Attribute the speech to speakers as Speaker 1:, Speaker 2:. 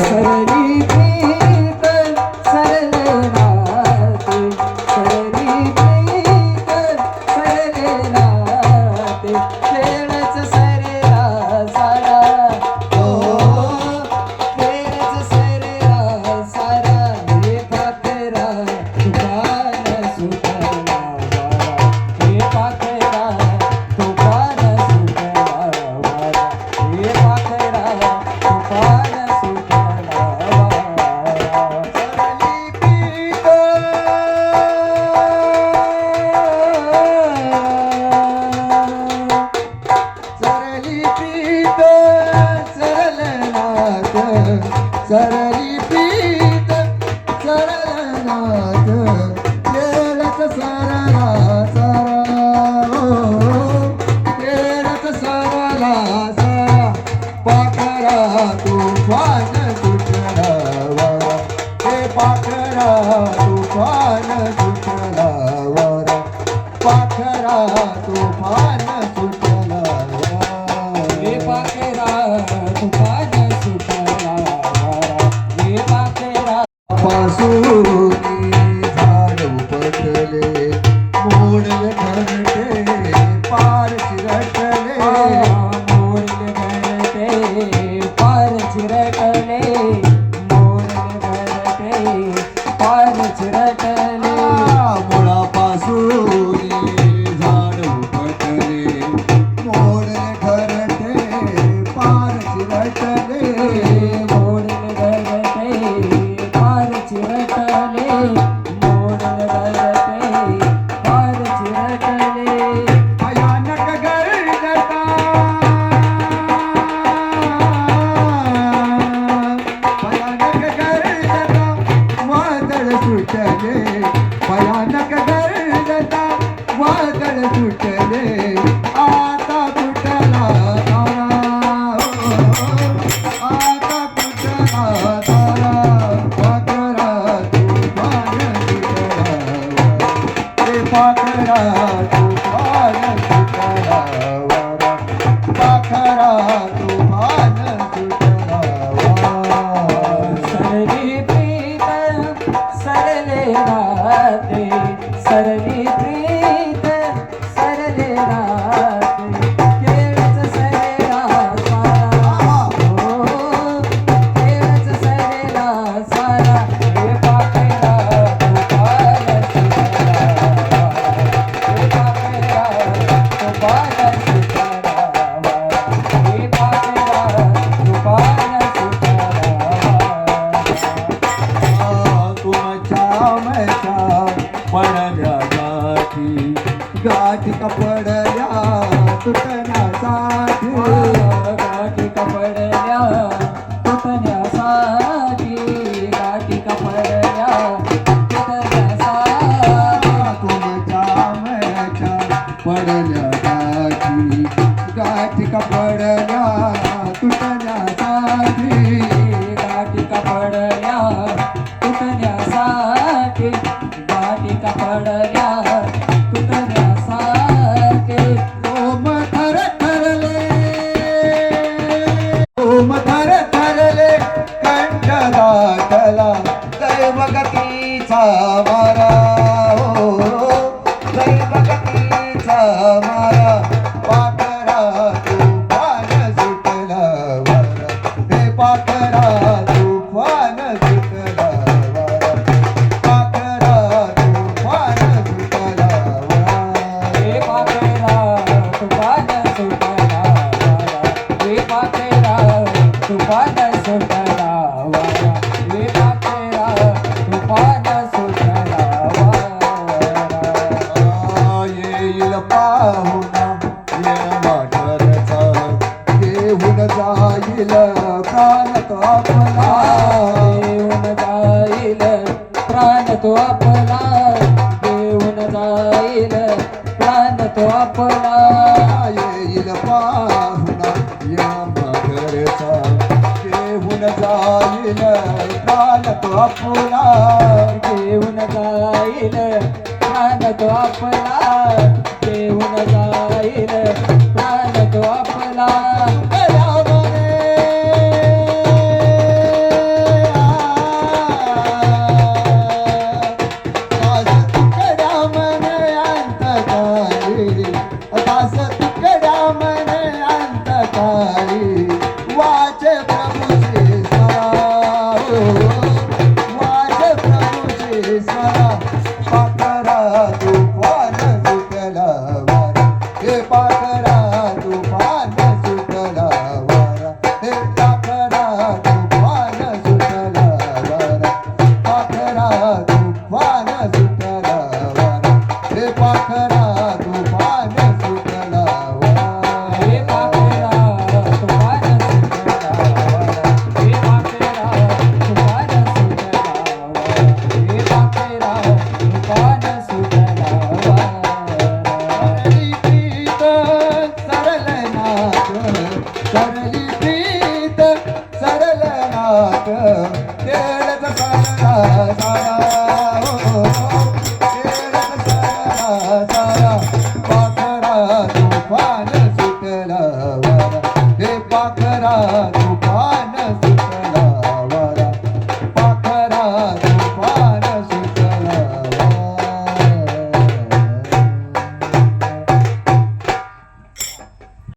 Speaker 1: सरली प्रीत सरले नाते सरली प्रीत सरले नाते खेळच सरेला सारा हो खेळच सरेला सारा हे पाखरा तुफान सुटला वारा हे पाखरा तुफान सुटला वारा हे पाखरा तुफान सुटला वारा सरली प्रीत सरलनाथ सरली प्रीत सरलनाथ केळच सरला सारा केळच सरला सारा पाखरा तुफान सुटला वारा हे पाखरा तुफान सुटला वारा पाखरा तुफान सुटला वारा हे पाखरा तुफान सुटला वारा हे पाखरा पासूनी झाड उपटले मोडले घरटे पार चिरटले मोडले घरटे पार चिरटले मोडले घरटे पार चिरटले मुळापासून झाड उपटले मोडले घरटे पार चिरटले मोडले घरटे पार चिरटले मोडले घरटे पार चिरटले भयानक गर्जता भयानक गर्जता वादळ सुटले भयानक गर्जता वादळ सुटले आता कुठला तारा आता कुठला तारा पाखरा तुफान सुटला हे पाखरा तुफान सुटला वारा पाखरा तुफान सुटला वारा सरली प्रीत सरले नाते सरली प्रीत सरले नाते केळच सरेला सारा हो केळच सरेला सारा हे पाखरा तुफान सुटला हे पाखरा तुफान सुटला हे पाखरा तुफान तुमच्या पडल्या गाठी गाठी कपडल्या तुटण्यासाठी गाठी कपडल्या तुटण्यासाठी गाठी कपडल्या तुटण्यासाठी तुमच्या मच्या पडल्या गाठी गाठी कपडल्या तुटण्यासाठी गाठी कपडल्या तुटण्यासाठी गाठी कपडल्या तुटण्यासाठी ओम थर थरले ओम थर थरले कंठ दाटला दैवगतीचा मारा हो दैवगतीचा मारा पाखरा तुफान सुटला वारा हे पाखरा तुफान सुटला वारा पाखरा तुफान सुटला वारा हे पाखरा तुफान सुटला वारा हे पाखरा तुफान सुटला वारा हे पाखरा तुफान सुटला वारा येईल पाहुणा ये माठरचा घेऊन जाईल प्राण तो आपला घेऊन जाईल प्राण तो आपला घेऊन जाईल प्राण तो आपला येईल पाहुणा या माठरचा घेऊन जाईल प्राण तो आपला घेऊन जाईल प्राण तो आपला घेऊन जाईल प्राण तो आपला वाट खेळत सारा सारा हो खेळत सारा सारा पाखरा तुफान सुटला वारा हे पाखरा